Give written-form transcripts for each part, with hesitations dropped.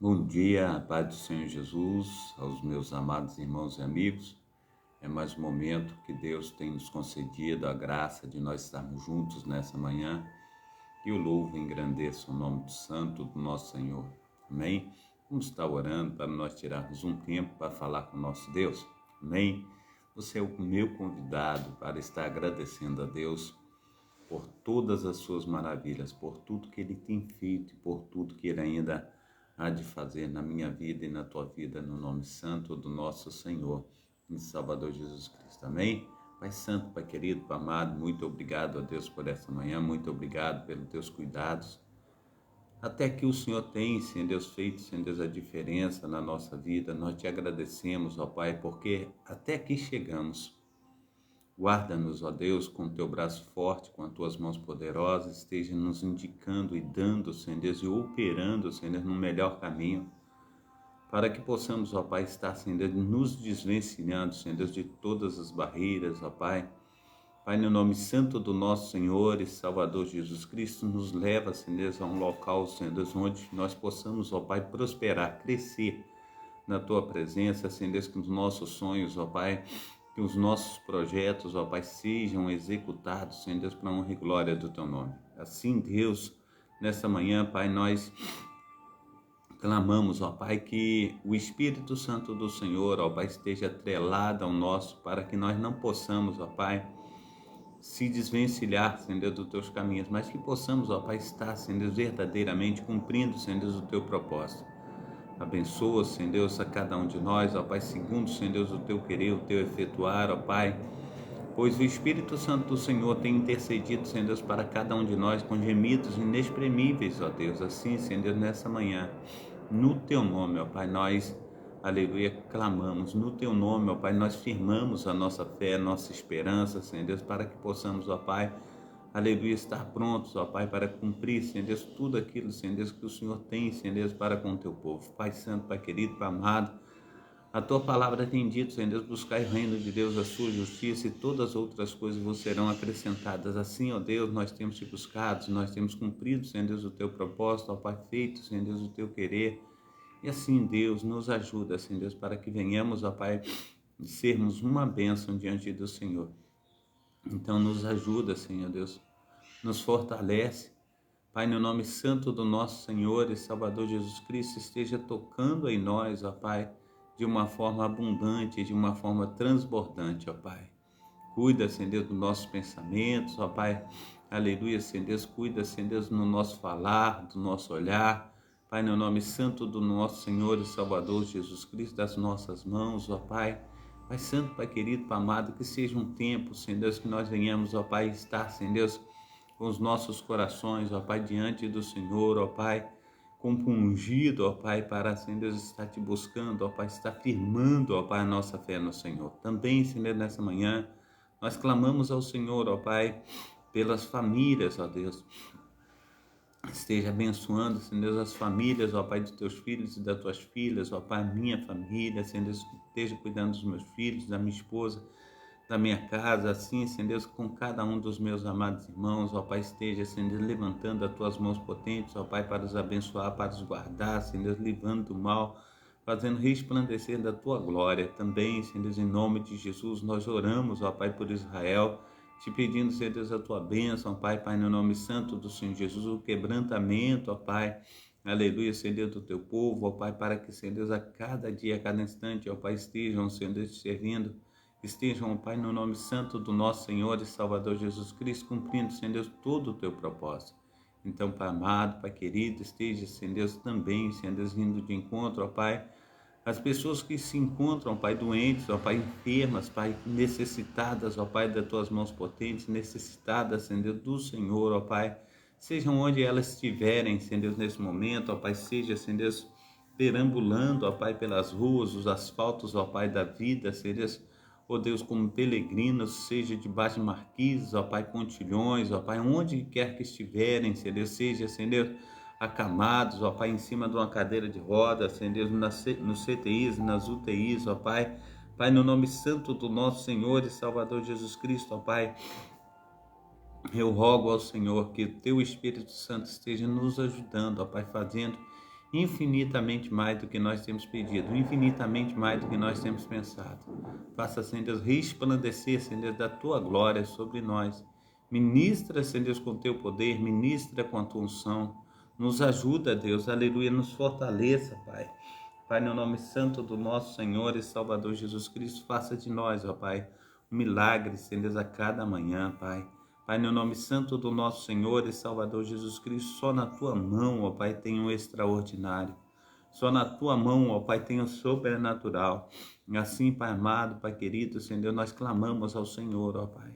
Bom dia, a paz do Senhor Jesus, aos meus amados irmãos e amigos. É mais um momento que Deus tem nos concedido a graça de nós estarmos juntos nessa manhã. E eu louvo e engrandeço o nome do Santo do nosso Senhor. Amém? Vamos estar orando para nós tirarmos um tempo para falar com o nosso Deus. Amém? Você é o meu convidado para estar agradecendo a Deus por todas as suas maravilhas, por tudo que Ele tem feito e por tudo que Ele ainda há de fazer na minha vida e na tua vida, no nome santo do nosso Senhor e Salvador Jesus Cristo. Amém? Pai Santo, Pai querido, Pai amado, muito obrigado a Deus por essa manhã, muito obrigado pelos teus cuidados. Até que o Senhor tem, Senhor Deus, feito, Senhor Deus, a diferença na nossa vida. Nós te agradecemos, ó Pai, porque até aqui chegamos. Guarda-nos, ó Deus, com o teu braço forte, com as tuas mãos poderosas, esteja nos indicando e dando, Senhor Deus, e operando, Senhor Deus, no melhor caminho, para que possamos, ó Pai, estar, Senhor Deus, nos desvencilhando, Senhor Deus, de todas as barreiras, ó Pai. Pai, no nome santo do nosso Senhor e Salvador Jesus Cristo, nos leva, Senhor Deus, a um local, Senhor Deus, onde nós possamos, ó Pai, prosperar, crescer na tua presença, Senhor Deus, que os nossos sonhos, ó Pai, que os nossos projetos, ó Pai, sejam executados, Senhor Deus, para a honra e glória do teu nome. Assim, Deus, nessa manhã, Pai, nós clamamos, ó Pai, que o Espírito Santo do Senhor, ó Pai, esteja atrelado ao nosso, para que nós não possamos, ó Pai, se desvencilhar, Senhor Deus, dos teus caminhos, mas que possamos, ó Pai, estar, Senhor Deus, verdadeiramente cumprindo, Senhor Deus, o teu propósito. Abençoa, Senhor Deus, a cada um de nós, ó Pai, segundo, Senhor Deus, o teu querer, o teu efetuar, ó Pai, pois o Espírito Santo do Senhor tem intercedido, Senhor Deus, para cada um de nós com gemidos inexprimíveis, ó Deus. Assim, Senhor Deus, nessa manhã, no teu nome, ó Pai, nós, aleluia, clamamos. No teu nome, ó Pai, nós firmamos a nossa fé, a nossa esperança, Senhor Deus, para que possamos, ó Pai, aleluia, estar prontos, ó Pai, para cumprir, Senhor Deus, tudo aquilo, Senhor Deus, que o Senhor tem, Senhor Deus, para com o teu povo. Pai Santo, Pai querido, Pai amado, a tua palavra tem dito, Senhor Deus, buscai o reino de Deus, a sua justiça, e todas as outras coisas vos serão acrescentadas. Assim, ó Deus, nós temos te buscado, nós temos cumprido, Senhor Deus, o teu propósito, ó Pai, feito, Senhor Deus, o teu querer. E assim, Deus, nos ajuda, Senhor Deus, para que venhamos, ó Pai, sermos uma bênção diante do Senhor. Então, nos ajuda, Senhor Deus, nos fortalece. Pai, no nome santo do nosso Senhor e Salvador Jesus Cristo, esteja tocando em nós, ó Pai, de uma forma abundante, de uma forma transbordante, ó Pai. Cuida, Senhor Deus, dos nossos pensamentos, ó Pai. Aleluia, Senhor Deus, cuida, Senhor Deus, no nosso falar, do nosso olhar. Pai, no nome santo do nosso Senhor e Salvador Jesus Cristo, das nossas mãos, ó Pai. Pai Santo, Pai querido, Pai amado, que seja um tempo, Senhor Deus, que nós venhamos, ó Pai, estar, Senhor Deus, com os nossos corações, ó Pai, diante do Senhor, ó Pai, compungido, ó Pai, para, Senhor Deus, estar te buscando, ó Pai, estar firmando, ó Pai, a nossa fé no Senhor. Também, Senhor, nessa manhã, nós clamamos ao Senhor, ó Pai, pelas famílias, ó Deus. Esteja abençoando, Senhor Deus, as famílias, ó Pai, dos teus filhos e das tuas filhas, ó Pai, minha família, Senhor Deus, esteja cuidando dos meus filhos, da minha esposa, da minha casa, assim, Senhor Deus, com cada um dos meus amados irmãos, ó Pai, esteja, Senhor Deus, levantando as tuas mãos potentes, ó Pai, para os abençoar, para os guardar, Senhor Deus, livrando do mal, fazendo resplandecer da tua glória. Também, Senhor Deus, em nome de Jesus, nós oramos, ó Pai, por Israel, te pedindo, Senhor Deus, a tua bênção, Pai, Pai, no nome santo do Senhor Jesus, o quebrantamento, ó Pai, aleluia, Senhor Deus, do teu povo, ó Pai, para que, Senhor Deus, a cada dia, a cada instante, ó Pai, estejam, Senhor Deus, te servindo, estejam, ó Pai, no nome santo do nosso Senhor e Salvador Jesus Cristo, cumprindo, Senhor Deus, todo o teu propósito. Então, Pai amado, Pai querido, esteja, Senhor Deus, também, Senhor Deus, vindo de encontro, ó Pai, as pessoas que se encontram, Pai, doentes, ó Pai, enfermas, Pai, necessitadas, ó Pai, das tuas mãos potentes, necessitadas, Senhor Deus, do Senhor, ó Pai, sejam onde elas estiverem, Senhor Deus, nesse momento, ó Pai, seja, Senhor Deus, perambulando, ó Pai, pelas ruas, os asfaltos, ó Pai, da vida, Senhor Deus, ó Deus, como peregrinos, seja debaixo de marquises, ó Pai, pontilhões, ó Pai, onde quer que estiverem, Senhor Deus, seja, Senhor Deus, acamados, ó Pai, em cima de uma cadeira de rodas, Senhor Deus, nos CTIs, nas UTIs, ó Pai, Pai, no nome santo do nosso Senhor e Salvador Jesus Cristo, ó Pai, eu rogo ao Senhor que o Teu Espírito Santo esteja nos ajudando, ó Pai, fazendo infinitamente mais do que nós temos pedido, infinitamente mais do que nós temos pensado. Faça, Senhor Deus, resplandecer, Senhor Deus, da tua glória sobre nós. Ministra, Senhor Deus, com teu poder, ministra com a tua unção. Nos ajuda, Deus, aleluia, nos fortaleça, Pai. Pai, no nome santo do nosso Senhor e Salvador Jesus Cristo, faça de nós, ó Pai, um milagre, Senhor Deus, a cada manhã, Pai. Pai, no nome santo do nosso Senhor e Salvador Jesus Cristo, só na tua mão, ó Pai, tem um extraordinário. Só na tua mão, ó Pai, tem um sobrenatural. Assim, Pai amado, Pai querido, Senhor Deus, nós clamamos ao Senhor, ó Pai.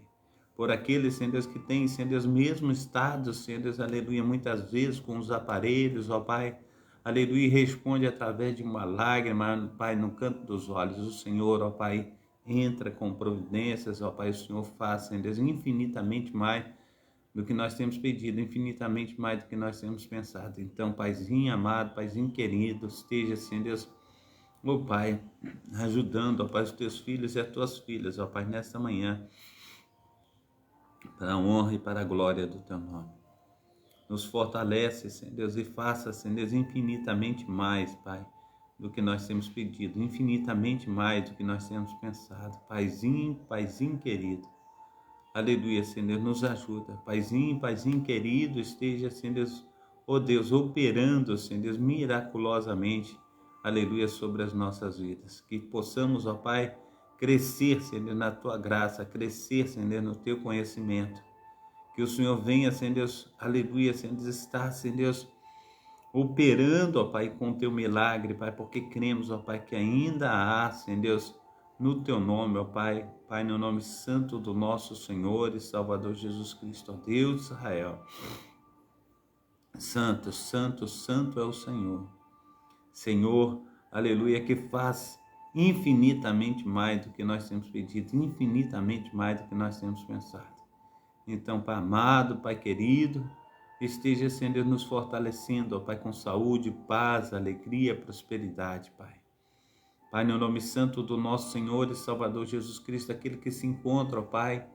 Por aqueles, Senhor Deus, que têm, Senhor Deus, mesmo estado, Senhor Deus, aleluia, muitas vezes com os aparelhos, ó Pai, aleluia, responde através de uma lágrima, Pai, no canto dos olhos. O Senhor, ó Pai, entra com providências, ó Pai, o Senhor faz, Senhor Deus, infinitamente mais do que nós temos pedido, infinitamente mais do que nós temos pensado. Então, Paizinho amado, Paizinho querido, esteja, Senhor Deus, ó Pai, ajudando, ó Pai, os teus filhos e as tuas filhas, ó Pai, nesta manhã, para a honra e para a glória do teu nome. Nos fortalece, Senhor Deus, e faça, Senhor Deus, infinitamente mais, Pai, do que nós temos pedido, infinitamente mais do que nós temos pensado. Paizinho, Paizinho querido, aleluia, Senhor Deus, nos ajuda. Paizinho, Paizinho querido, esteja, Senhor Deus, ó Deus, operando, Senhor Deus, miraculosamente, aleluia, sobre as nossas vidas. Que possamos, ó Pai, crescer, Senhor Deus, na tua graça, crescer, Senhor Deus, no teu conhecimento. Que o Senhor venha, Senhor Deus, aleluia, Senhor Deus, estar, Senhor Deus, operando, ó Pai, com o teu milagre, Pai, porque cremos, ó Pai, que ainda há, Senhor Deus, no teu nome, ó Pai, Pai, no nome santo do nosso Senhor e Salvador Jesus Cristo, ó Deus de Israel. Santo, santo, santo é o Senhor. Senhor, aleluia, que faz infinitamente mais do que nós temos pedido, infinitamente mais do que nós temos pensado. Então, Pai amado, Pai querido, esteja, Senhor Deus, nos fortalecendo, ó Pai, com saúde, paz, alegria, prosperidade, Pai. Pai, no nome santo do nosso Senhor e Salvador Jesus Cristo, aquele que se encontra, ó Pai,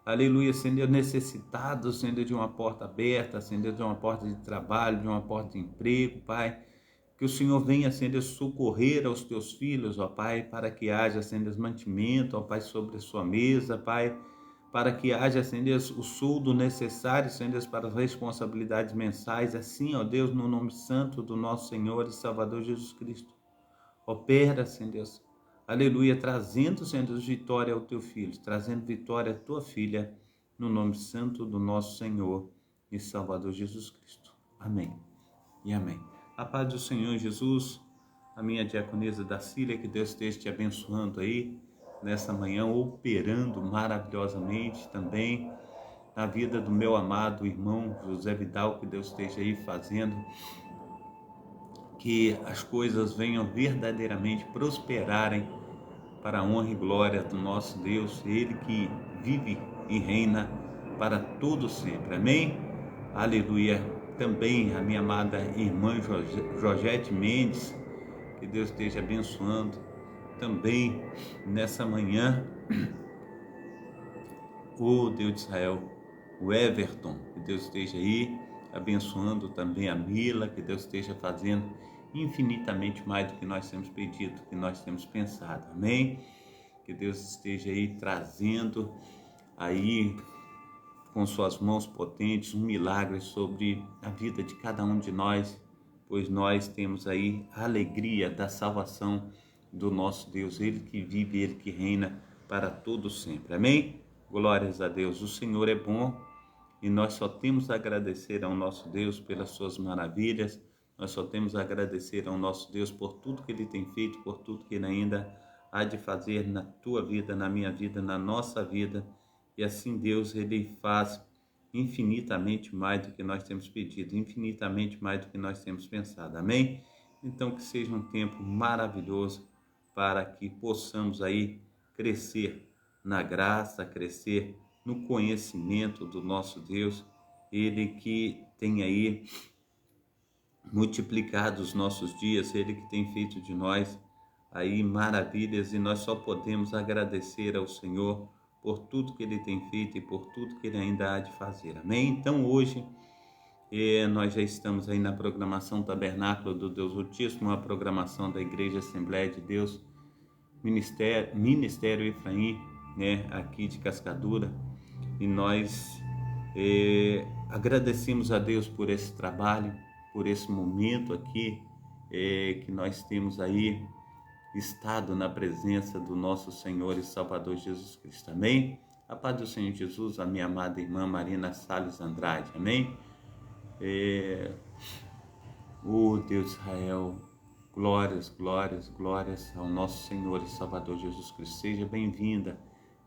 aleluia, Senhor Deus, necessitado, Senhor Deus, de uma porta aberta, Senhor Deus, de uma porta de trabalho, de uma porta de emprego, Pai, que o Senhor venha, Senhor Deus, socorrer aos teus filhos, ó Pai, para que haja, Senhor Deus, mantimento, ó Pai, sobre a sua mesa, Pai, para que haja, Senhor Deus, o soldo necessário, Senhor Deus, para as responsabilidades mensais, assim, ó Deus, no nome santo do nosso Senhor e Salvador Jesus Cristo. Opera, Senhor Deus, aleluia, trazendo, Senhor Deus, vitória ao teu filho, trazendo vitória à tua filha, no nome santo do nosso Senhor e Salvador Jesus Cristo. Amém e amém. A paz do Senhor Jesus, a minha diaconisa Dacília, que Deus esteja te abençoando aí, nessa manhã, operando maravilhosamente também na vida do meu amado irmão José Vidal, que Deus esteja aí fazendo que as coisas venham verdadeiramente prosperarem para a honra e glória do nosso Deus, Ele que vive e reina para todo sempre. Amém? Aleluia. Também a minha amada irmã Georgette Mendes, que Deus esteja abençoando também nessa manhã, o Deus de Israel, o Everton, que Deus esteja aí abençoando também a Mila, que Deus esteja fazendo infinitamente mais do que nós temos pedido, do que nós temos pensado, amém? Que Deus esteja aí trazendo aí com suas mãos potentes um milagre sobre a vida de cada um de nós, pois nós temos aí a alegria da salvação do nosso Deus, Ele que vive, Ele que reina para todo sempre, amém? Glórias a Deus, o Senhor é bom e nós só temos a agradecer ao nosso Deus pelas suas maravilhas, nós só temos a agradecer ao nosso Deus por tudo que Ele tem feito, por tudo que Ele ainda há de fazer na tua vida, na minha vida, na nossa vida, e assim Deus, Ele faz infinitamente mais do que nós temos pedido, infinitamente mais do que nós temos pensado, amém? Então que seja um tempo maravilhoso para que possamos aí crescer na graça, crescer no conhecimento do nosso Deus, Ele que tem aí multiplicado os nossos dias, Ele que tem feito de nós aí maravilhas, e nós só podemos agradecer ao Senhor por tudo que Ele tem feito e por tudo que Ele ainda há de fazer, amém? Então hoje E nós já estamos aí na programação Tabernáculo do Deus Altíssimo, a programação da Igreja Assembleia de Deus, Ministério Efraim, né, aqui de Cascadura. E nós agradecemos a Deus por esse trabalho, por esse momento aqui, que nós temos aí estado na presença do nosso Senhor e Salvador Jesus Cristo. Amém? A paz do Senhor Jesus, a minha amada irmã Marina Salles Andrade. Amém? Deus de Israel, glórias, glórias, glórias ao nosso Senhor e Salvador Jesus Cristo. Seja bem-vinda,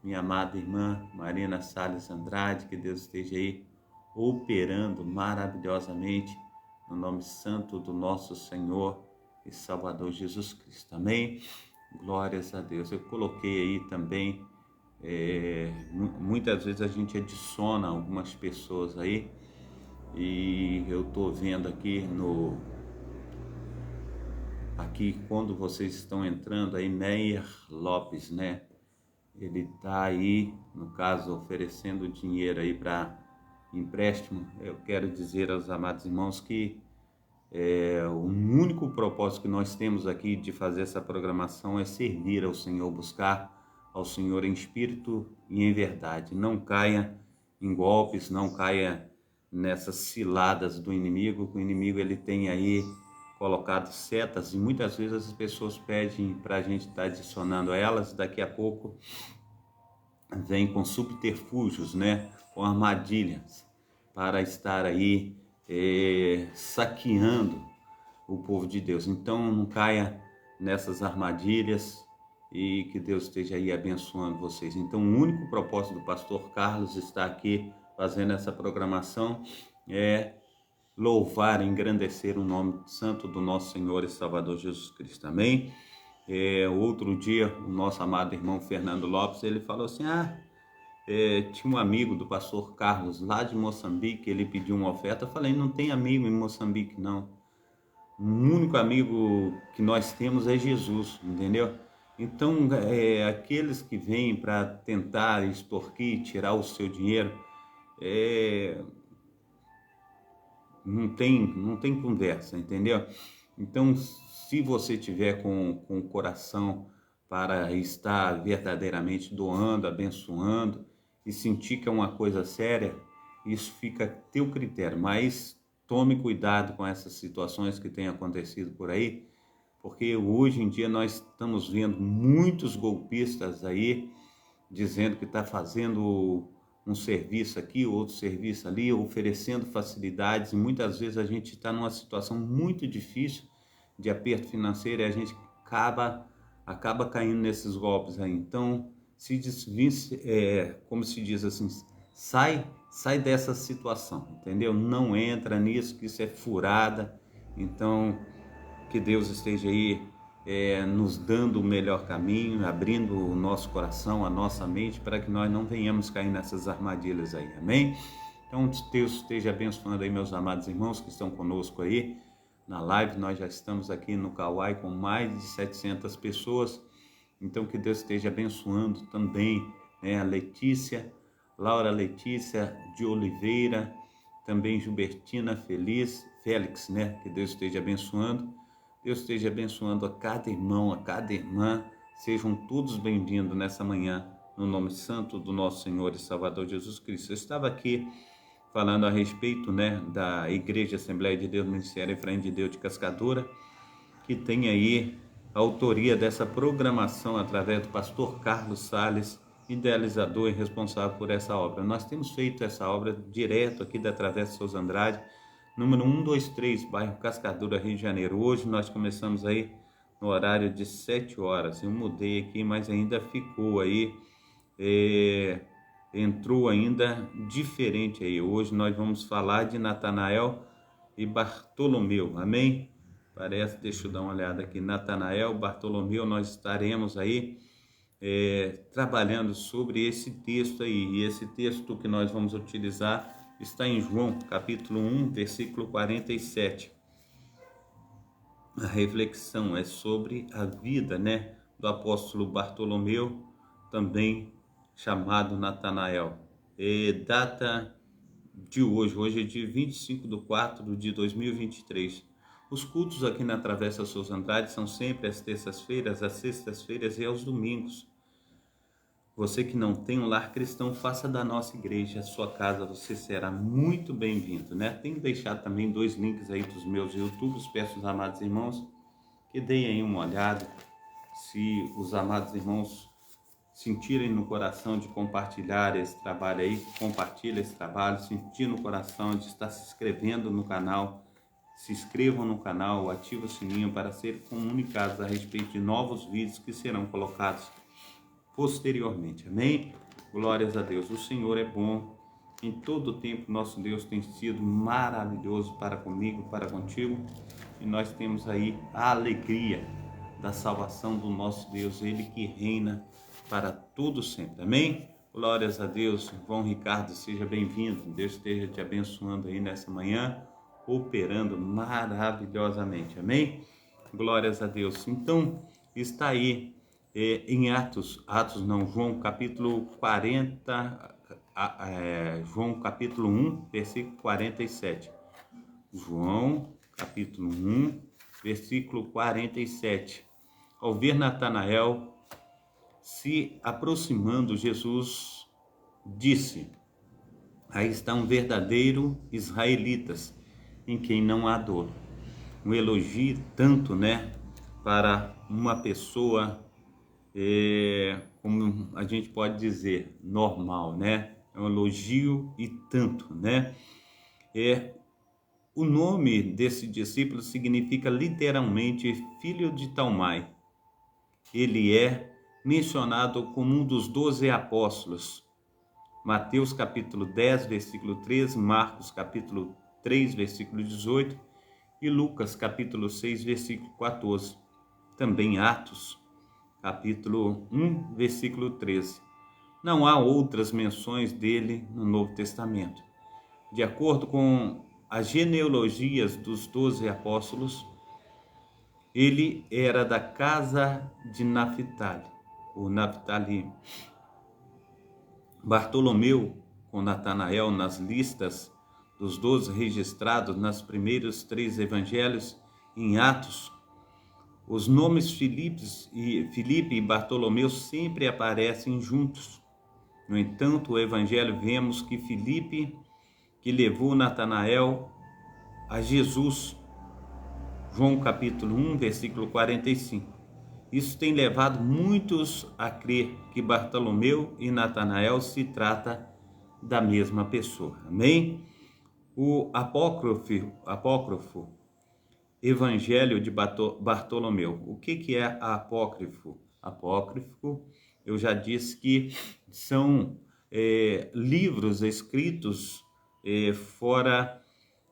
minha amada irmã Marina Salles Andrade, que Deus esteja aí operando maravilhosamente no nome santo do nosso Senhor e Salvador Jesus Cristo. Amém? Glórias a Deus. Eu coloquei aí também, muitas vezes a gente adiciona algumas pessoas aí, e eu tô vendo aqui quando vocês estão entrando aí, Meyer Lopes, né? Ele tá aí, no caso, oferecendo dinheiro aí para empréstimo. Eu quero dizer aos amados irmãos que o único propósito que nós temos aqui de fazer essa programação é servir ao Senhor, buscar ao Senhor em espírito e em verdade. Não caia em golpes, não caia nessas ciladas do inimigo, que o inimigo ele tem aí colocado setas, e muitas vezes as pessoas pedem para a gente estar adicionando a elas, daqui a pouco vem com subterfúgios, né, com armadilhas, para estar aí saqueando o povo de Deus. Então não caia nessas armadilhas, e que Deus esteja aí abençoando vocês. Então o único propósito do pastor Carlos estar aqui fazendo essa programação é louvar e engrandecer o nome santo do nosso Senhor e Salvador Jesus Cristo. Amém? Outro dia, o nosso amado irmão Fernando Lopes, ele falou assim, tinha um amigo do pastor Carlos lá de Moçambique, ele pediu uma oferta. Eu falei, não tem amigo em Moçambique não, o único amigo que nós temos é Jesus, entendeu? Então, aqueles que vêm para tentar extorquir, tirar o seu dinheiro, não tem conversa, entendeu? Então, se você tiver com o coração para estar verdadeiramente doando, abençoando, e sentir que é uma coisa séria, isso fica a teu critério. Mas tome cuidado com essas situações que têm acontecido por aí, porque hoje em dia nós estamos vendo muitos golpistas aí dizendo que está fazendo um serviço aqui, outro serviço ali, oferecendo facilidades, e muitas vezes a gente está numa situação muito difícil de aperto financeiro, e a gente acaba caindo nesses golpes aí. Então, como se diz assim, sai dessa situação, entendeu? Não entra nisso, que isso é furada. Então, que Deus esteja aí nos dando o melhor caminho, abrindo o nosso coração, a nossa mente, para que nós não venhamos cair nessas armadilhas aí, amém? Então, Deus esteja abençoando aí meus amados irmãos que estão conosco aí na live. Nós já estamos aqui no Kauai com mais de 700 pessoas, então que Deus esteja abençoando também, né, a Letícia, Laura Letícia de Oliveira, também Gilbertina Félix, né, que Deus esteja abençoando. Deus esteja abençoando a cada irmão, a cada irmã. Sejam todos bem-vindos nessa manhã, no nome santo do nosso Senhor e Salvador Jesus Cristo. Eu estava aqui falando a respeito, né, da Igreja Assembleia de Deus, Ministério Efraim de Deus de Cascadura, que tem aí a autoria dessa programação através do pastor Carlos Salles, idealizador e responsável por essa obra. Nós temos feito essa obra direto aqui da Travessa Souza Andrade, número 123, bairro Cascadura, Rio de Janeiro. Hoje nós começamos aí no horário de 7 horas. Eu mudei aqui, mas ainda ficou aí, entrou ainda diferente aí. Hoje nós vamos falar de Natanael e Bartolomeu, amém? Parece, deixa eu dar uma olhada aqui, Natanael, Bartolomeu, nós estaremos aí trabalhando sobre esse texto aí. E esse texto que nós vamos utilizar está em João, capítulo 1, versículo 47. A reflexão é sobre a vida, né, do apóstolo Bartolomeu, também chamado Natanael. Data de hoje. Hoje é dia 25/4/2023. Os cultos aqui na Travessa Souza Andrade são sempre às terças-feiras, às sextas-feiras e aos domingos. Você que não tem um lar cristão, faça da nossa igreja a sua casa, você será muito bem-vindo, né? Tenho deixado também 2 links aí dos meus YouTubes, peço aos amados irmãos que deem aí uma olhada. Se os amados irmãos sentirem no coração de compartilhar esse trabalho aí, compartilhe esse trabalho, sentir no coração de estar se inscrevendo no canal, se inscrevam no canal, ativem o sininho para ser comunicados a respeito de novos vídeos que serão colocados posteriormente. Amém? Glórias a Deus. O Senhor é bom. Em todo o tempo, nosso Deus tem sido maravilhoso para comigo, para contigo. E nós temos aí a alegria da salvação do nosso Deus, Ele que reina para tudo sempre. Amém? Glórias a Deus. João Ricardo, seja bem-vindo. Deus esteja te abençoando aí nessa manhã, operando maravilhosamente. Amém? Glórias a Deus. Então, está aí em João capítulo 40, João capítulo 1, versículo 47. João capítulo 1, versículo 47. Ao ver Natanael se aproximando, Jesus disse: aí está um verdadeiro israelita, em quem não há dolo. Um elogio tanto, né, para uma pessoa, como a gente pode dizer, normal, né? É um elogio e tanto, né? O nome desse discípulo significa literalmente filho de Talmai. Ele é mencionado como um dos 12 apóstolos. Mateus capítulo 10, versículo 13, Marcos capítulo 3, versículo 18 e Lucas capítulo 6, versículo 14. Também Atos capítulo 1, versículo 13. Não há outras menções dele no Novo Testamento. De acordo com as genealogias dos 12 apóstolos, ele era da casa de Naphtali, o Naphtali. Bartolomeu, com Natanael nas listas dos 12 registrados nas primeiros 3 evangelhos, em Atos, os nomes Filipe e Bartolomeu sempre aparecem juntos. No entanto, o evangelho vemos que Filipe, que levou Natanael a Jesus, João capítulo 1, versículo 45. Isso tem levado muitos a crer que Bartolomeu e Natanael se trata da mesma pessoa. Amém? O apócrifo Evangelho de Bartolomeu. O que é apócrifo? Apócrifo, eu já disse que são livros escritos fora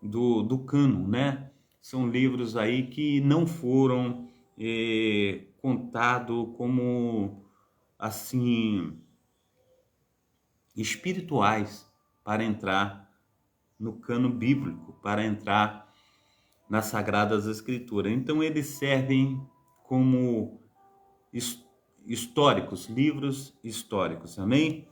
do cânon, né? São livros aí que não foram contados como assim espirituais para entrar no cânon bíblico, para entrar nas Sagradas Escrituras. Então eles servem como históricos, livros históricos, amém?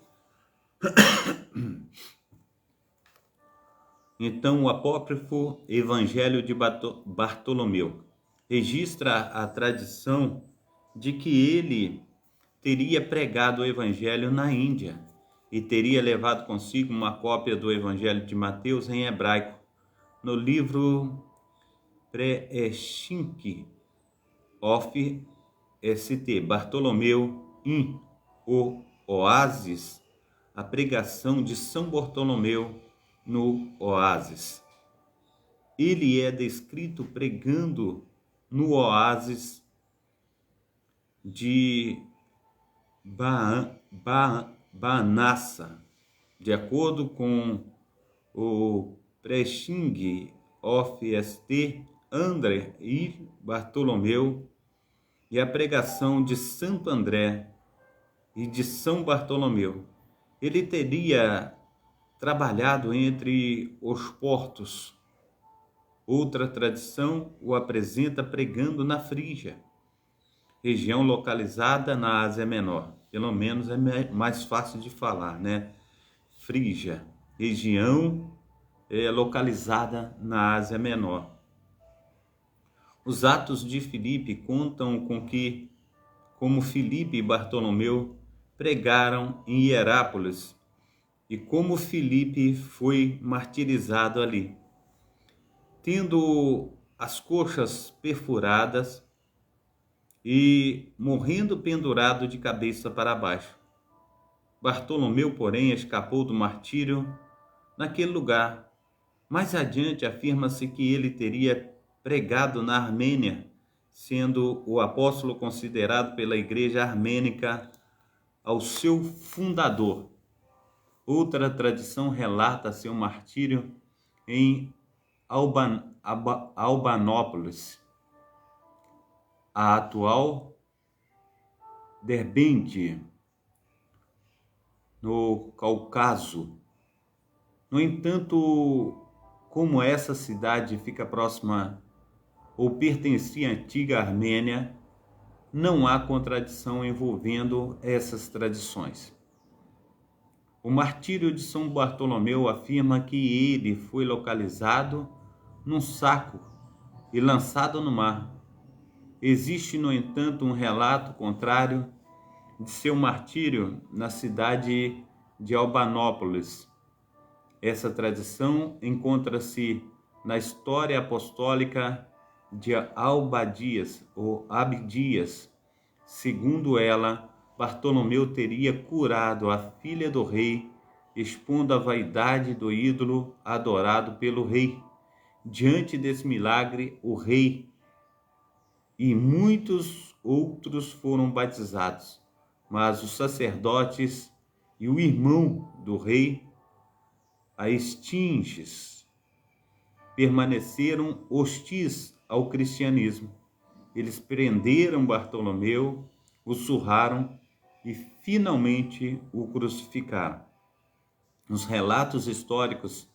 Então o apócrifo Evangelho de Bartolomeu registra a tradição de que ele teria pregado o Evangelho na Índia e teria levado consigo uma cópia do Evangelho de Mateus em hebraico. No livro Pre-Eshink of St. Bartolomeu in o Oásis, a pregação de São Bartolomeu no Oásis. Ele é descrito pregando no Oásis de Banassa. De acordo com o Preaching of St. André e Bartolomeu e a pregação de Santo André e de São Bartolomeu. Ele teria trabalhado entre os portos. Outra tradição o apresenta pregando na Frígia, região localizada na Ásia Menor. Pelo menos é mais fácil de falar, né? Frígia, região localizada na Ásia Menor. Os Atos de Filipe contam com que, como Filipe e Bartolomeu pregaram em Hierápolis e como Filipe foi martirizado ali, tendo as coxas perfuradas e morrendo pendurado de cabeça para baixo. Bartolomeu, porém, escapou do martírio naquele lugar. Mais adiante afirma-se que ele teria pregado na Armênia, sendo o apóstolo considerado pela igreja armênica ao seu fundador. Outra tradição relata seu martírio em Albanópolis, a atual Derbente, no Cáucaso. No entanto, como essa cidade fica próxima ou pertencia à antiga Armênia, não há contradição envolvendo essas tradições. O martírio de São Bartolomeu afirma que ele foi localizado num saco e lançado no mar. Existe, no entanto, um relato contrário de seu martírio na cidade de Albanópolis. Essa tradição encontra-se na história apostólica de Albadias ou Abdias. Segundo ela, Bartolomeu teria curado a filha do rei, expondo a vaidade do ídolo adorado pelo rei. Diante desse milagre, o rei e muitos outros foram batizados, mas os sacerdotes e o irmão do rei, Aestinges, permaneceram hostis ao cristianismo. Eles prenderam Bartolomeu, o surraram e finalmente o crucificaram. Os relatos históricos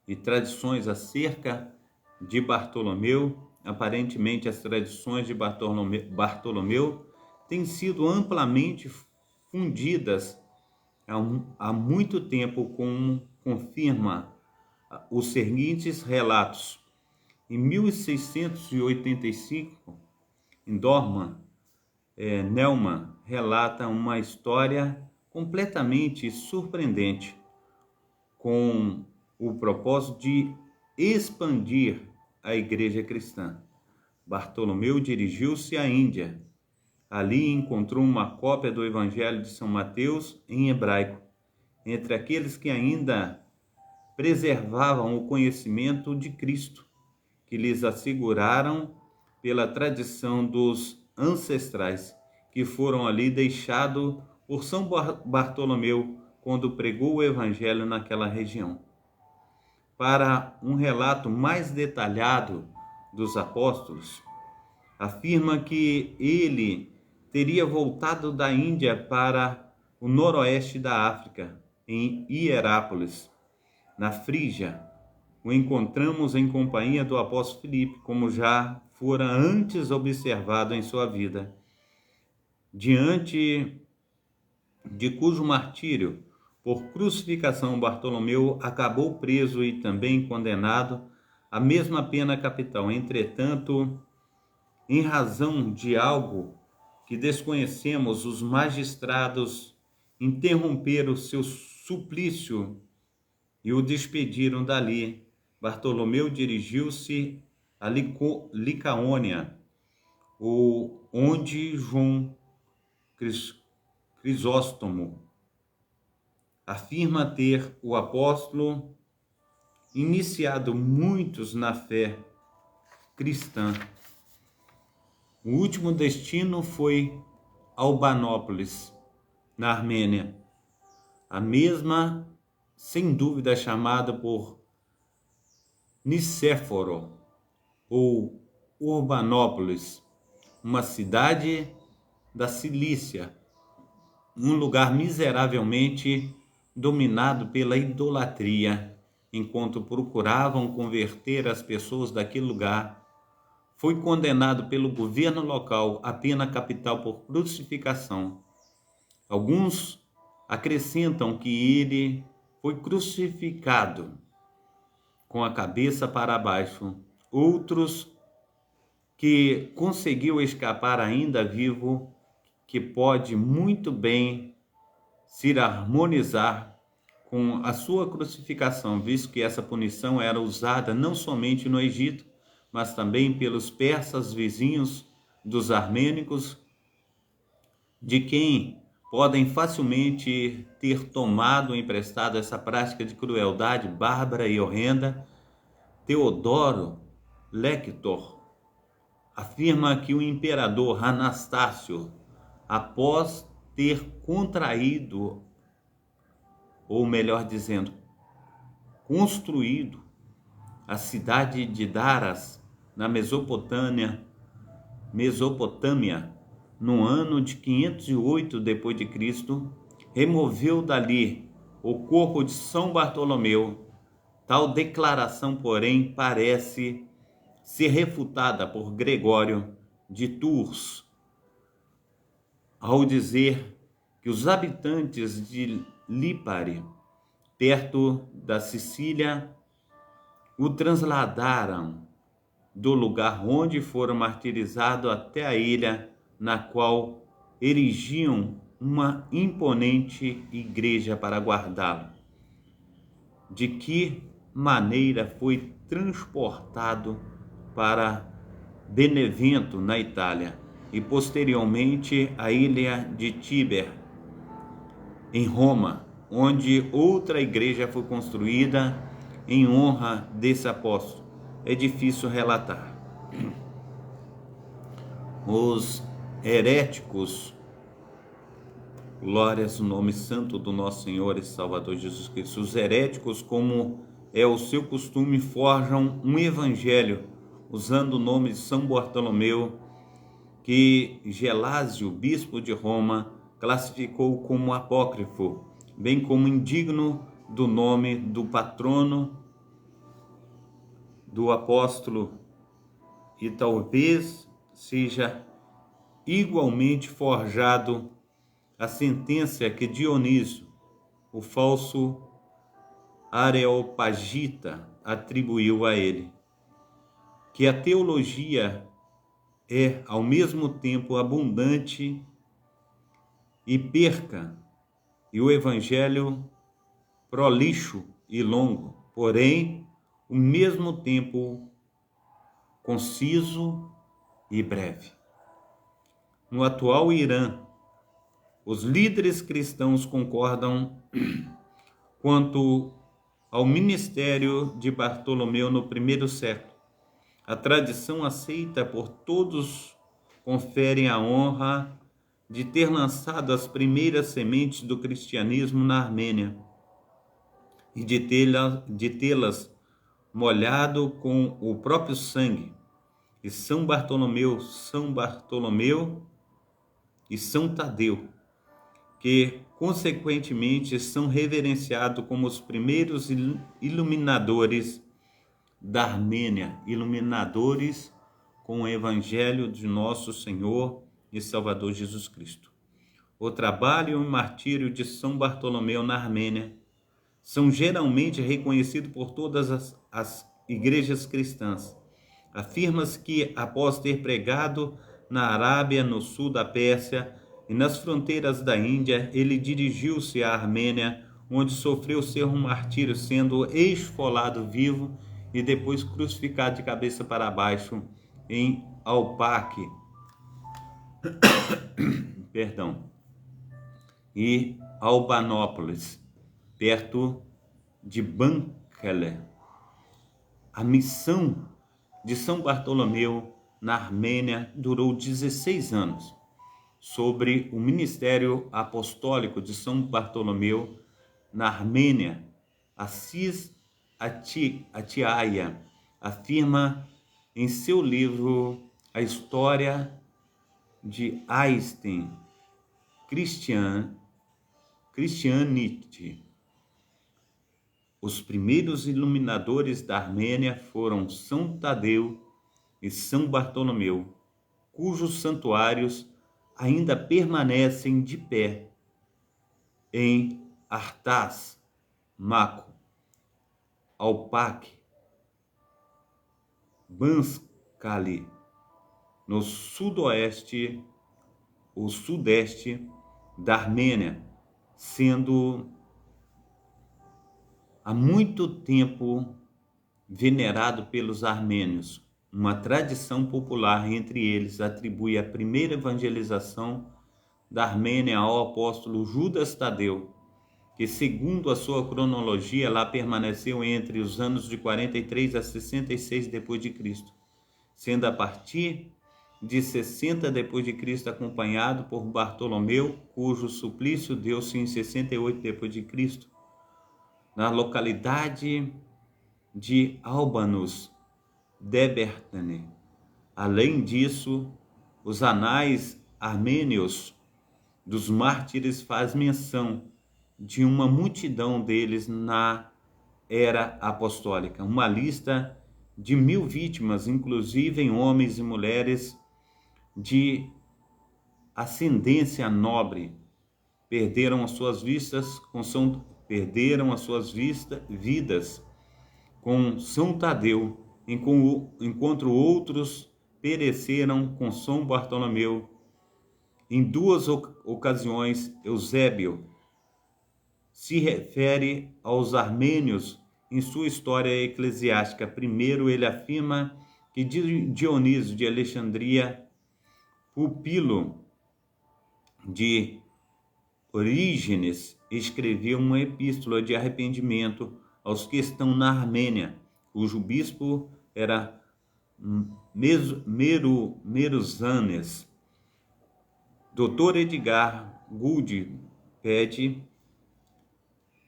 e tradições acerca de Bartolomeu, aparentemente as tradições de Bartolomeu têm sido amplamente fundidas há muito tempo, como confirma os seguintes relatos. Em 1685, em Dorman, Neumann relata uma história completamente surpreendente, com o propósito de expandir a igreja cristã. Bartolomeu dirigiu-se à Índia. Ali encontrou uma cópia do Evangelho de São Mateus em hebraico, entre aqueles que ainda preservavam o conhecimento de Cristo, que lhes asseguraram pela tradição dos ancestrais, que foram ali deixados por São Bartolomeu quando pregou o Evangelho naquela região. Para um relato mais detalhado dos apóstolos, afirma que ele teria voltado da Índia para o noroeste da África, em Hierápolis, na Frígia. O encontramos em companhia do apóstolo Filipe, como já fora antes observado em sua vida, diante de cujo martírio por crucificação Bartolomeu acabou preso e também condenado à mesma pena capital. Entretanto, em razão de algo que desconhecemos, os magistrados interromperam seu suplício e o despediram dali. Bartolomeu dirigiu-se a Licaônia, onde João Crisóstomo afirma ter o apóstolo iniciado muitos na fé cristã. O último destino foi Albanópolis, na Armênia, a mesma, sem dúvida, chamada por Nicéforo ou Urbanópolis, uma cidade da Cilícia, um lugar miseravelmente dominado pela idolatria. Enquanto procuravam converter as pessoas daquele lugar, foi condenado pelo governo local à pena capital por crucificação. Alguns acrescentam que ele foi crucificado com a cabeça para baixo, outros que conseguiu escapar ainda vivo, que pode muito bem se harmonizar com a sua crucificação, visto que essa punição era usada não somente no Egito, mas também pelos persas vizinhos dos armênicos, de quem podem facilmente ter tomado emprestado essa prática de crueldade bárbara e horrenda. Teodoro Lector afirma que o imperador Anastácio, após ter contraído, ou melhor dizendo, construído a cidade de Daras, na Mesopotâmia, no ano de 508 d.C., removeu dali o corpo de São Bartolomeu. Tal declaração, porém, parece ser refutada por Gregório de Tours, ao dizer que os habitantes de Lipari, perto da Sicília, o transladaram do lugar onde foram martirizados até a ilha, na qual erigiam uma imponente igreja para guardá-lo. De que maneira foi transportado para Benevento, na Itália, e posteriormente a ilha de Tíber, em Roma, onde outra igreja foi construída em honra desse apóstolo. É difícil relatar. Os heréticos, glórias ao nome santo do nosso Senhor e Salvador Jesus Cristo, os heréticos, como é o seu costume, forjam um evangelho usando o nome de São Bartolomeu, que Gelásio, bispo de Roma, classificou como apócrifo, bem como indigno do nome do patrono do apóstolo, e talvez seja igualmente forjado a sentença que Dionísio, o falso Areopagita, atribuiu a ele, que a teologia é ao mesmo tempo abundante e perca, e o evangelho prolixo e longo, porém, ao mesmo tempo conciso e breve. No atual Irã, os líderes cristãos concordam quanto ao ministério de Bartolomeu no primeiro século. A tradição aceita por todos confere a honra de ter lançado as primeiras sementes do cristianismo na Armênia e de tê-las molhado com o próprio sangue. E São Bartolomeu e São Tadeu, que consequentemente são reverenciados como os primeiros iluminadores da Armênia, iluminadores com o evangelho de nosso Senhor e Salvador Jesus Cristo. O trabalho e o martírio de São Bartolomeu na Armênia são geralmente reconhecidos por todas as igrejas cristãs. Afirma-se que, após ter pregado na Arábia, no sul da Pérsia e nas fronteiras da Índia, ele dirigiu-se à Armênia, onde sofreu seu martírio, sendo esfolado vivo e depois crucificado de cabeça para baixo em Alpaque, e Albanópolis, perto de Bankele. A missão de São Bartolomeu na Armênia durou 16 anos. Sobre o ministério apostólico de São Bartolomeu na Armênia, Assis Atiaia afirma em seu livro A História de Einstein Christianity. Os primeiros iluminadores da Armênia foram São Tadeu e São Bartolomeu, cujos santuários ainda permanecem de pé em Artás, Maco, Alpaque Banskali, no sudeste da Armênia, sendo há muito tempo venerado pelos armênios. Uma tradição popular entre eles atribui a primeira evangelização da Armênia ao apóstolo Judas Tadeu, que, segundo a sua cronologia, lá permaneceu entre os anos de 43 a 66 depois de Cristo, sendo a partir de 60 depois de Cristo acompanhado por Bartolomeu, cujo suplício deu-se em 68 depois de Cristo, na localidade de Albanus Debertane. Além disso, os anais armênios dos mártires faz menção de uma multidão deles na era apostólica, uma lista de 1000 vítimas, inclusive em homens e mulheres de ascendência nobre, perderam as suas vidas com São Tadeu, enquanto outros pereceram com São Bartolomeu. Em 2 ocasiões, Eusébio se refere aos armênios em sua história eclesiástica. Primeiro, ele afirma que Dionísio de Alexandria, pupilo de Orígenes, escreveu uma epístola de arrependimento aos que estão na Armênia, cujo bispo era Meruzanes. Dr. Edgar Gould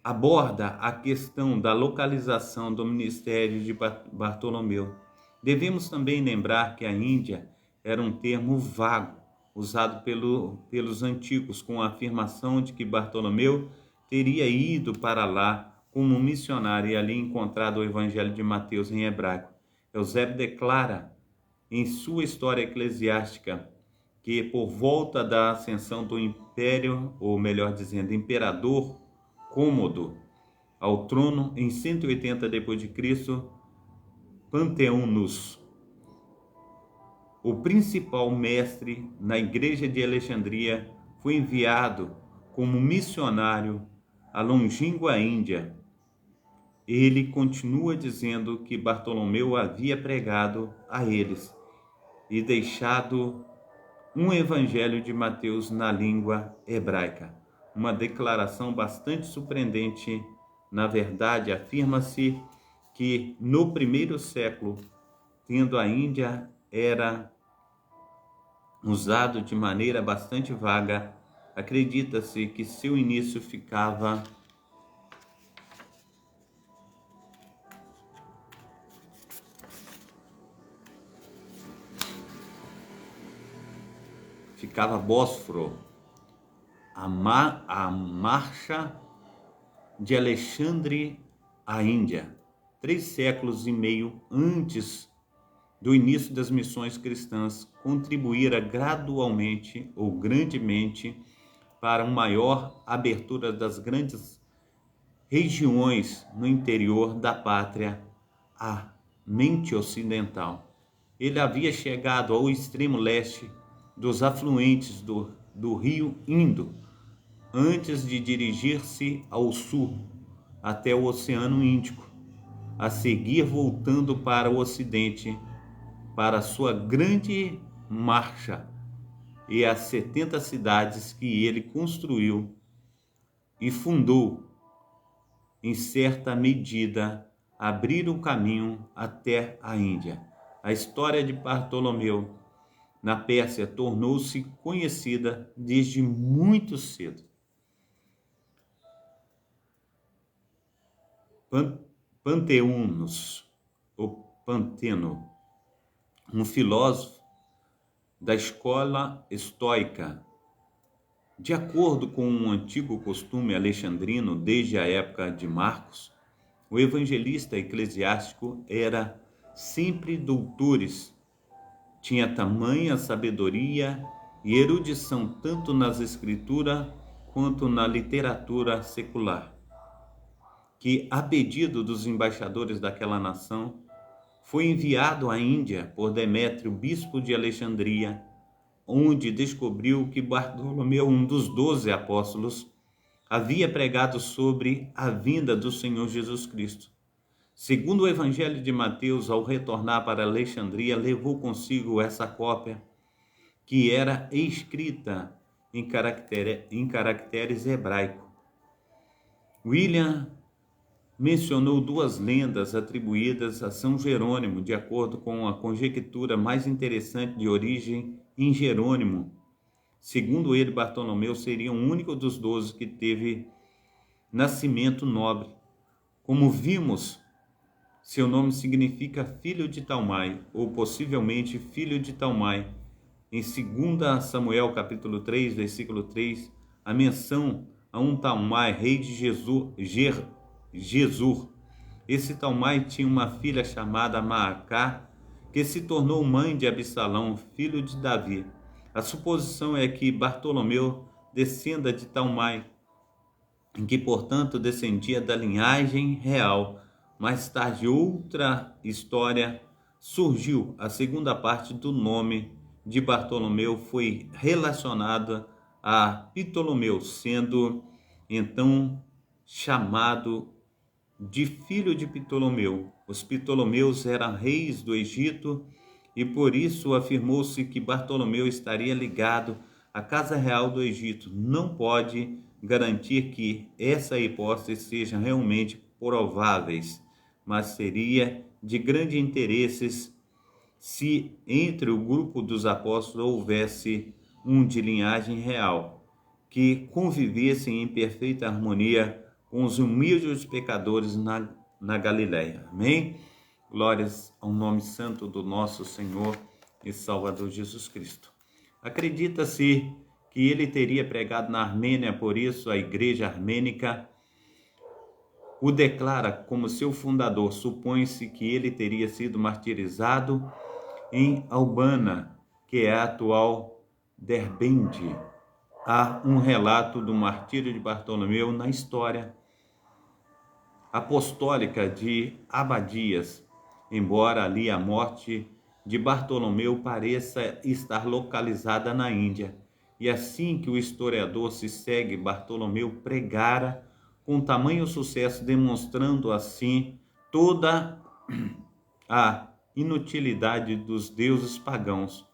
aborda a questão da localização do ministério de Bartolomeu. Devemos também lembrar que a Índia era um termo vago, usado pelos antigos, com a afirmação de que Bartolomeu teria ido para lá como missionário e ali encontrado o Evangelho de Mateus em hebraico. Eusébio declara em sua história eclesiástica que por volta da ascensão do império, ou melhor dizendo, imperador Cômodo ao trono em 180 d.C., Panteunos, o principal mestre na igreja de Alexandria, foi enviado como missionário à longínqua Índia. Ele continua dizendo que Bartolomeu havia pregado a eles e deixado um evangelho de Mateus na língua hebraica. Uma declaração bastante surpreendente. Na verdade, afirma-se que no primeiro século, tendo a Índia era usado de maneira bastante vaga, acredita-se que seu início ficava Bósforo, a marcha de Alexandre à Índia, 3 séculos e meio antes do início das missões cristãs, contribuíra gradualmente ou grandemente para uma maior abertura das grandes regiões no interior da pátria à mente ocidental. Ele havia chegado ao extremo leste dos afluentes do rio Indo, antes de dirigir-se ao sul, até o Oceano Índico, a seguir voltando para o ocidente, para sua grande marcha e as 70 cidades que ele construiu e fundou, em certa medida, abriram o caminho até a Índia. A história de Bartolomeu na Pérsia tornou-se conhecida desde muito cedo. Panteunos, ou Panteno, um filósofo da escola estoica. De acordo com um antigo costume alexandrino, desde a época de Marcos, o evangelista eclesiástico era sempre doutores, tinha tamanha sabedoria e erudição tanto nas escrituras quanto na literatura secular, que, a pedido dos embaixadores daquela nação, foi enviado à Índia por Demétrio, bispo de Alexandria, onde descobriu que Bartolomeu, um dos 12 apóstolos, havia pregado sobre a vinda do Senhor Jesus Cristo. Segundo o Evangelho de Mateus, ao retornar para Alexandria, levou consigo essa cópia, que era escrita em caracteres hebraicos. William mencionou duas lendas atribuídas a São Jerônimo, de acordo com a conjectura mais interessante de origem em Jerônimo. Segundo ele, Bartolomeu seria o único dos 12 que teve nascimento nobre. Como vimos, seu nome significa filho de Talmai, ou possivelmente filho de Talmai. Em 2 Samuel capítulo 3, versículo 3, a menção a um Talmai, rei de Gesur. Esse Talmai tinha uma filha chamada Maacá, que se tornou mãe de Absalão, filho de Davi. A suposição é que Bartolomeu descenda de Talmai, em que, portanto, descendia da linhagem real. Mais tarde, outra história surgiu. A segunda parte do nome de Bartolomeu foi relacionada a Ptolomeu, sendo então chamado de filho de Ptolomeu. Os Ptolomeus eram reis do Egito e por isso afirmou-se que Bartolomeu estaria ligado à casa real do Egito. Não pode garantir que essa hipótese seja realmente prováveis, mas seria de grande interesse se entre o grupo dos apóstolos houvesse um de linhagem real, que convivessem em perfeita harmonia com os humildes pecadores na Galileia. Amém? Glórias ao nome santo do nosso Senhor e Salvador Jesus Cristo. Acredita-se que ele teria pregado na Armênia, por isso a igreja armênica o declara como seu fundador. Supõe-se que ele teria sido martirizado em Albana, que é a atual Derbente. Há um relato do martírio de Bartolomeu na história apostólica de Abadias, embora ali a morte de Bartolomeu pareça estar localizada na Índia. E assim que o historiador se segue, Bartolomeu pregara com tamanho sucesso, demonstrando assim toda a inutilidade dos deuses pagãos.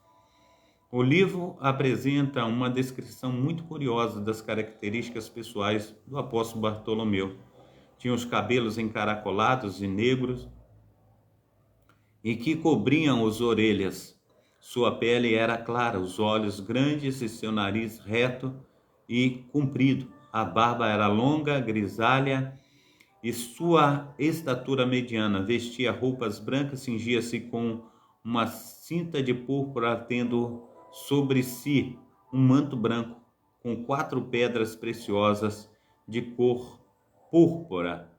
O livro apresenta uma descrição muito curiosa das características pessoais do apóstolo Bartolomeu. Tinha os cabelos encaracolados e negros e que cobriam as orelhas. Sua pele era clara, os olhos grandes e seu nariz reto e comprido. A barba era longa, grisalha e sua estatura mediana. Vestia roupas brancas, cingia-se com uma cinta de púrpura, tendo sobre si um manto branco com 4 pedras preciosas de cor púrpura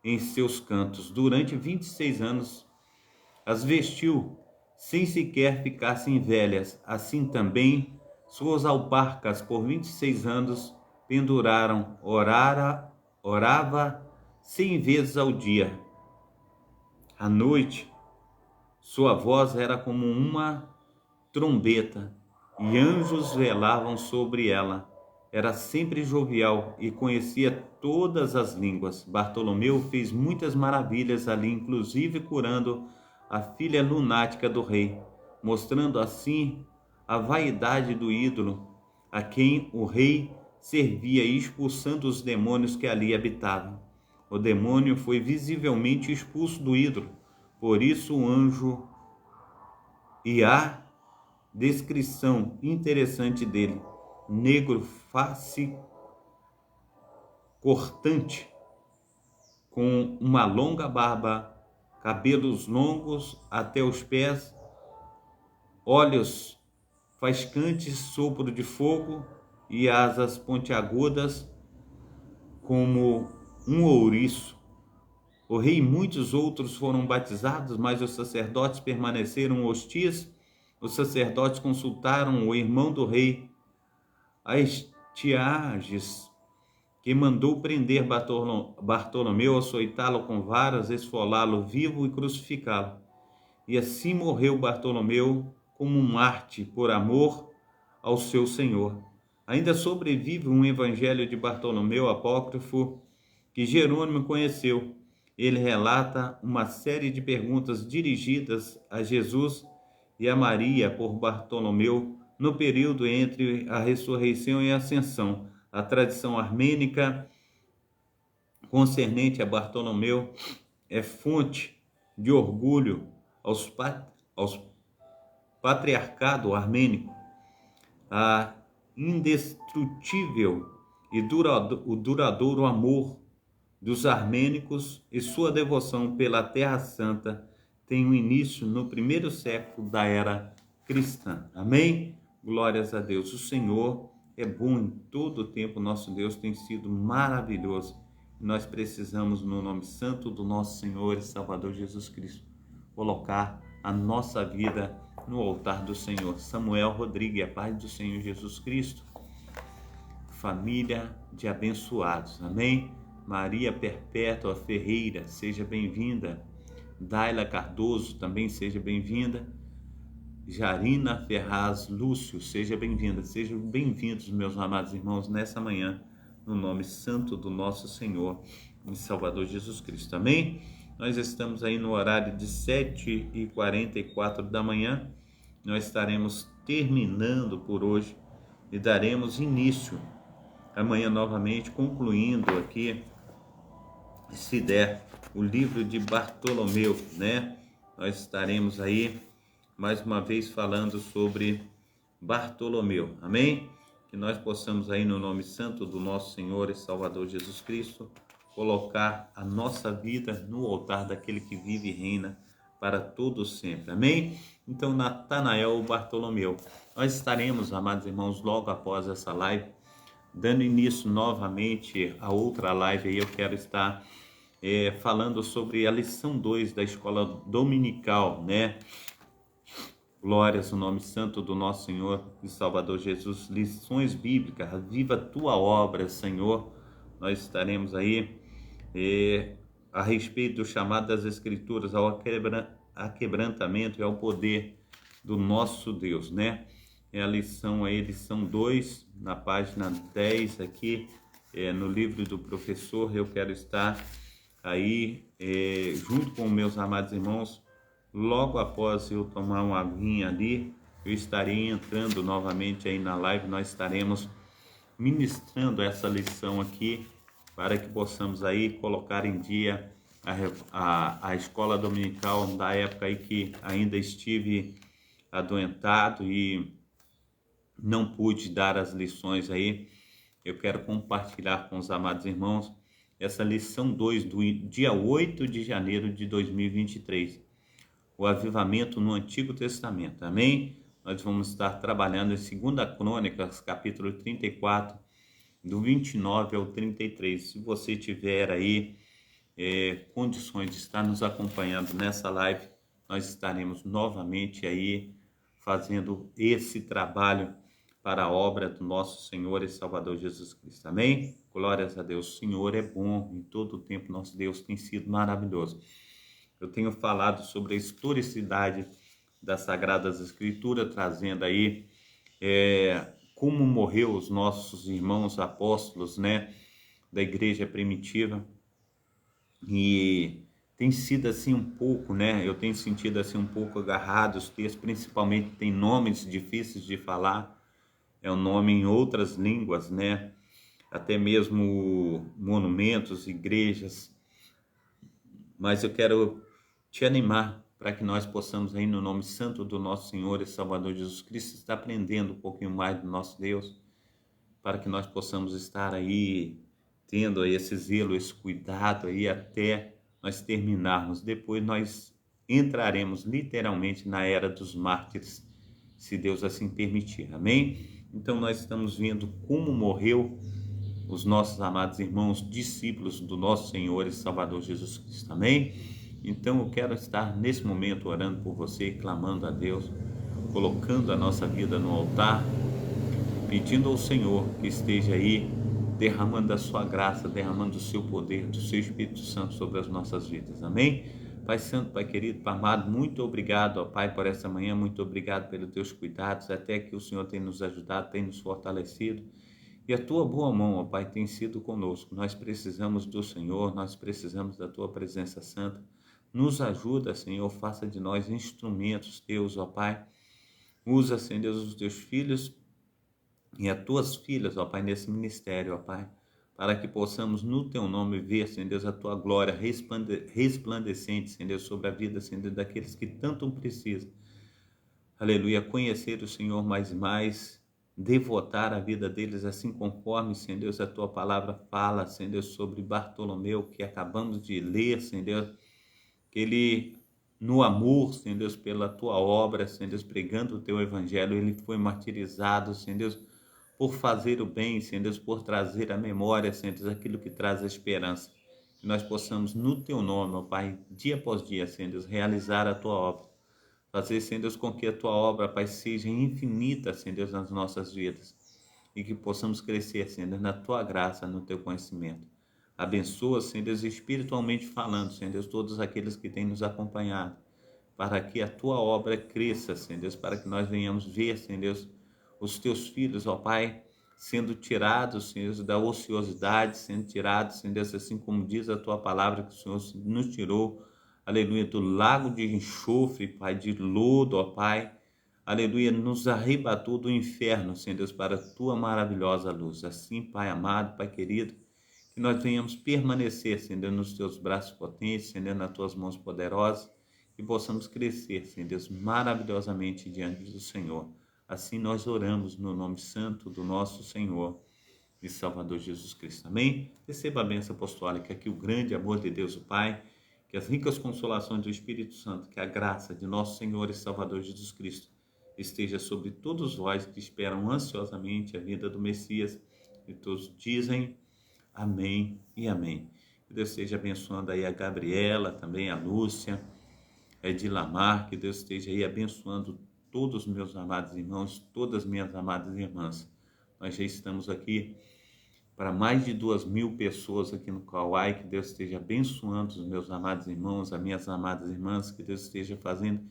em seus cantos. Durante 26 anos as vestiu sem sequer ficassem velhas. Assim também suas alparcas por 26 anos penduraram. Orava 100 vezes ao dia. À noite, sua voz era como uma trombeta e anjos velavam sobre ela. Era sempre jovial e conhecia todas as línguas. Bartolomeu fez muitas maravilhas ali, inclusive curando a filha lunática do rei, mostrando assim a vaidade do ídolo a quem o rei servia e expulsando os demônios que ali habitavam. O demônio foi visivelmente expulso do ídolo, por isso o anjo, e a descrição interessante dele: negro, face cortante, com uma longa barba, cabelos longos até os pés, olhos faiscantes, sopro de fogo e asas pontiagudas como um ouriço. O rei e muitos outros foram batizados, mas os sacerdotes permaneceram hostis. Os sacerdotes consultaram o irmão do rei, Astiages, que mandou prender Bartolomeu, açoitá-lo com varas, esfolá-lo vivo e crucificá-lo. E assim morreu Bartolomeu como um mártir por amor ao seu Senhor. Ainda sobrevive um evangelho de Bartolomeu apócrifo que Jerônimo conheceu. Ele relata uma série de perguntas dirigidas a Jesus e a Maria por Bartolomeu no período entre a ressurreição e a ascensão. A tradição armênica concernente a Bartolomeu é fonte de orgulho aos patriarcado armênico. A indestrutível e duradouro amor dos armênicos e sua devoção pela Terra Santa tem um início no primeiro século da era cristã. Amém? Glórias a Deus. O Senhor é bom em todo o tempo. Nosso Deus tem sido maravilhoso. Nós precisamos, no nome santo do nosso Senhor e Salvador Jesus Cristo, colocar a nossa vida no altar do Senhor. Samuel Rodrigues, a paz do Senhor Jesus Cristo. Família de abençoados. Amém? Maria Perpétua Ferreira, seja bem-vinda. Daila Cardoso, também seja bem-vinda. Jarina Ferraz Lúcio, seja bem-vinda. Sejam bem-vindos, meus amados irmãos, nessa manhã, no nome santo do nosso Senhor e Salvador Jesus Cristo. Amém? Nós estamos aí no horário de 7h44 da manhã. Nós estaremos terminando por hoje e daremos início amanhã novamente, concluindo aqui, se der, o livro de Bartolomeu, né? Nós estaremos aí mais uma vez falando sobre Bartolomeu. Amém? Que nós possamos aí, no nome santo do nosso Senhor e Salvador Jesus Cristo, colocar a nossa vida no altar daquele que vive e reina para todos sempre. Amém? Então, Natanael Bartolomeu. Nós estaremos, amados irmãos, logo após essa live, dando início novamente a outra live aí. Eu quero estar falando sobre a lição 2 da escola dominical, né? Glórias ao nome santo do nosso Senhor e Salvador Jesus. Lições bíblicas, viva a tua obra, Senhor. Nós estaremos aí a respeito do chamado das Escrituras ao aquebrantamento e ao poder do nosso Deus, né? É a lição aí, lição 2, na página 10 aqui, no livro do professor. Eu quero estar aí junto com meus amados irmãos. Logo após eu tomar uma aguinha ali, eu estarei entrando novamente aí na live. Nós estaremos ministrando essa lição aqui para que possamos aí colocar em dia a escola dominical da época aí que ainda estive adoentado e não pude dar as lições aí. Eu quero compartilhar com os amados irmãos essa lição 2 do dia 8 de janeiro de 2023. O avivamento no Antigo Testamento. Amém? Nós vamos estar trabalhando em 2 Crônicas, capítulo 34, do 29 ao 33. Se você tiver aí condições de estar nos acompanhando nessa live, nós estaremos novamente aí fazendo esse trabalho para a obra do nosso Senhor e Salvador Jesus Cristo. Amém? Glórias a Deus. O Senhor é bom em todo o tempo. Nosso Deus tem sido maravilhoso. Eu tenho falado sobre a historicidade das Sagradas Escrituras, trazendo aí como morreu os nossos irmãos apóstolos, né, da igreja primitiva. E tem sido assim um pouco, né, eu tenho sentido assim um pouco agarrado os textos, principalmente tem nomes difíceis de falar, é um nome em outras línguas, né, até mesmo monumentos, igrejas. Mas eu quero te animar para que nós possamos aí, no nome santo do nosso Senhor e Salvador Jesus Cristo, estar aprendendo um pouquinho mais do nosso Deus, para que nós possamos estar aí tendo esse zelo, esse cuidado aí até nós terminarmos. Depois nós entraremos literalmente na era dos mártires, se Deus assim permitir. Amém? Então nós estamos vendo como morreu os nossos amados irmãos, discípulos do nosso Senhor e Salvador Jesus Cristo. Amém? Então eu quero estar nesse momento orando por você, clamando a Deus, colocando a nossa vida no altar, pedindo ao Senhor que esteja aí derramando a sua graça, derramando o seu poder, do seu Espírito Santo sobre as nossas vidas. Amém? Pai Santo, Pai querido, Pai amado, muito obrigado, ó Pai, por essa manhã, muito obrigado pelos teus cuidados, até que o Senhor tem nos ajudado, tem nos fortalecido, e a tua boa mão, ó Pai, tem sido conosco. Nós precisamos do Senhor, nós precisamos da tua presença santa. Nos ajuda, Senhor, faça de nós instrumentos teus, ó Pai. Usa, Senhor Deus, os teus filhos e as tuas filhas, ó Pai, nesse ministério, ó Pai, para que possamos no teu nome ver, Senhor Deus, a tua glória resplandecente, Senhor Deus, sobre a vida, Senhor Deus, daqueles que tanto precisam. Aleluia, conhecer o Senhor mais e mais, devotar a vida deles assim conforme, Senhor Deus, a tua palavra fala, Senhor Deus, sobre Bartolomeu, que acabamos de ler, Senhor Deus, que ele, no amor, Senhor Deus, pela tua obra, Senhor Deus, pregando o teu evangelho, ele foi martirizado, Senhor Deus, por fazer o bem, Senhor Deus, por trazer a memória, Senhor Deus, aquilo que traz a esperança. Que nós possamos, no teu nome, ó Pai, dia após dia, Senhor Deus, realizar a tua obra. Fazer, Senhor Deus, com que a tua obra, Pai, seja infinita, Senhor Deus, nas nossas vidas. E que possamos crescer, Senhor Deus, na tua graça, no teu conhecimento. Abençoa, Senhor Deus, espiritualmente falando, Senhor Deus, todos aqueles que têm nos acompanhado, para que a tua obra cresça, Senhor Deus, para que nós venhamos ver, Senhor Deus, os teus filhos, ó Pai, sendo tirados, Senhor Deus, da ociosidade, sendo tirados, Senhor Deus, assim como diz a tua palavra, que o Senhor nos tirou, aleluia, do lago de enxofre, Pai, de lodo, ó Pai, aleluia, nos arrebatou do inferno, Senhor Deus, para a tua maravilhosa luz. Assim, Pai amado, Pai querido, que nós venhamos permanecer, Senhor Deus, nos teus braços potentes, Senhor Deus, nas tuas mãos poderosas, e possamos crescer, Senhor Deus, maravilhosamente diante do Senhor. Assim nós oramos no nome santo do nosso Senhor e Salvador Jesus Cristo. Amém? Receba a bênção apostólica, que o grande amor de Deus, o Pai, que as ricas consolações do Espírito Santo, que a graça de nosso Senhor e Salvador Jesus Cristo esteja sobre todos vós que esperam ansiosamente a vinda do Messias. E todos dizem amém e amém. Que Deus esteja abençoando aí a Gabriela, também a Lúcia, a Edilamar, que Deus esteja aí abençoando todos os meus amados irmãos, todas as minhas amadas irmãs. Nós já estamos aqui para mais de 2.000 pessoas aqui no Kauai, que Deus esteja abençoando os meus amados irmãos, as minhas amadas irmãs, que Deus esteja fazendo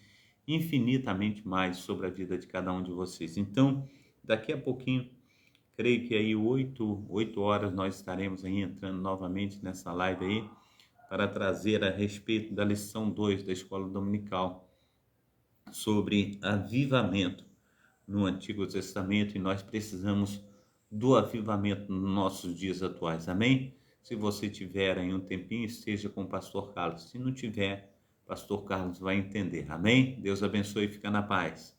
infinitamente mais sobre a vida de cada um de vocês. Então, daqui a pouquinho, creio que aí 8 horas nós estaremos aí entrando novamente nessa live aí, para trazer a respeito da lição 2 da Escola Dominical, sobre avivamento no Antigo Testamento, e nós precisamos do avivamento nos nossos dias atuais, amém? Se você tiver aí um tempinho, esteja com o pastor Carlos. Se não tiver, pastor Carlos vai entender, amém? Deus abençoe e fica na paz.